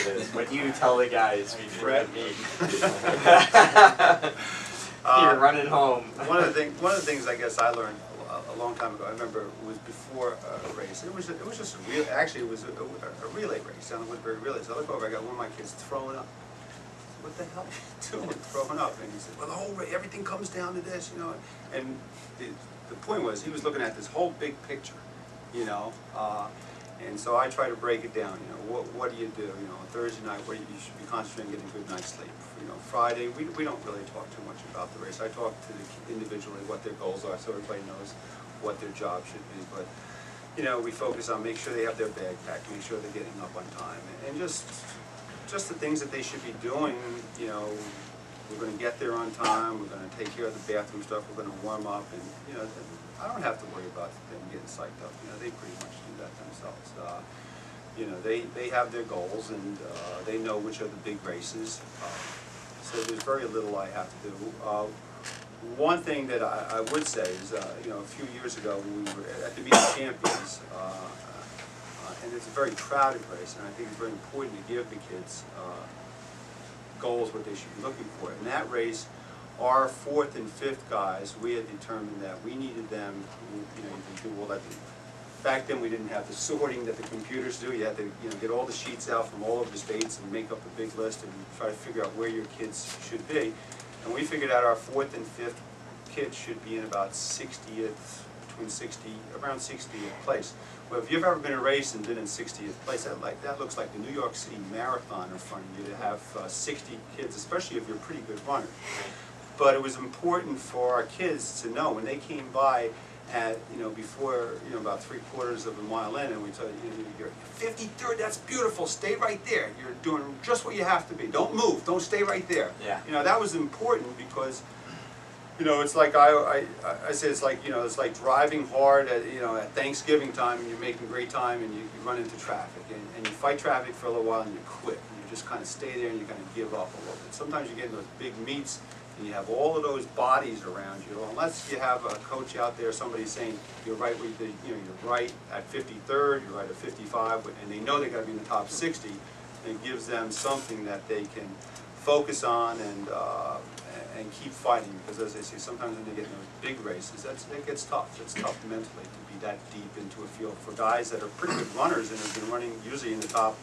it is. What do you tell the guys before the meet? You're running home. One of the things I guess I learned a long time ago. I remember it was before a race. It was just a real. Actually, it was a relay race down the Woodbury Relay. So I look over. I got one of my kids throwing up. What the hell are you doing, throwing up? And he said, well, the whole race, everything comes down to this, you know. And the point was, he was looking at this whole big picture, you know. And so I try to break it down. You know, what do you do? You know, Thursday night, you should be concentrating on getting a good night's sleep. You know, Friday, we don't really talk too much about the race. I talk to the individually what their goals are, so everybody knows what their job should be. But you know, we focus on make sure they have their bag packed, make sure they're getting up on time, and just the things that they should be doing. You know, we're going to get there on time. We're going to take care of the bathroom stuff. We're going to warm up, and you know, I don't have to worry about them getting psyched up. You know, they pretty much do that themselves. You know, they have their goals, and they know which are the big races. So there's very little I have to do. One thing that I would say is, you know, a few years ago when we were at the Meet of Champions, and it's a very crowded race, and I think it's very important to give the kids goals, what they should be looking for. In that race, our 4th and 5th guys, we had determined that we needed them, you know, to do all that. Back then we didn't have the sorting that the computers do. You had to, you know, get all the sheets out from all over the states and make up a big list and try to figure out where your kids should be. And we figured out our 4th and 5th kids should be in about 60th, around 60th place. Well, if you've ever been in a race and been in 60th place, that looks like the New York City Marathon in front of you to have 60 kids, especially if you're a pretty good runner. But it was important for our kids to know when they came by at, you know, before, you know, about 3/4 of a mile in, and we told you, you're 53rd, that's beautiful, stay right there. You're doing just what you have to be. Don't move, don't stay right there. Yeah. You know, that was important because, you know, it's like I say it's like, you know, it's like driving hard at, you know, at Thanksgiving time and you're making great time and you run into traffic and you fight traffic for a little while and you quit and you just kind of stay there and you kind of give up a little bit. Sometimes you get in those big meets and you have all of those bodies around you. Unless you have a coach out there, somebody saying you're right with the, you know, you're right at 53rd, you're right at 55, and they know they got to be in the top 60. It gives them something that they can focus on and keep fighting, because as I say, sometimes when they get in those big races, that gets tough. It's tough mentally to be that deep into a field for guys that are pretty good runners and have been running usually in the top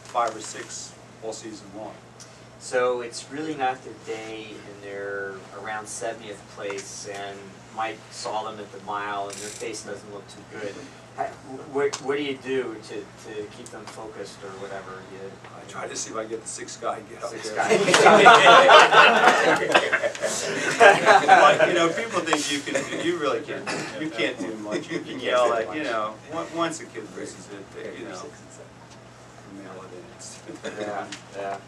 5 or 6 all season long. So it's really not their day, and they're around 70th place, and Mike saw them at the mile, and their face doesn't look too good. What do you do to keep them focused or whatever? I try to see if I can get the 6th guy and get up there. But, you know, people think you can. You really can't. You can't do much. You can yell at, you know, once a kid races it, you know, mail it in. Yeah.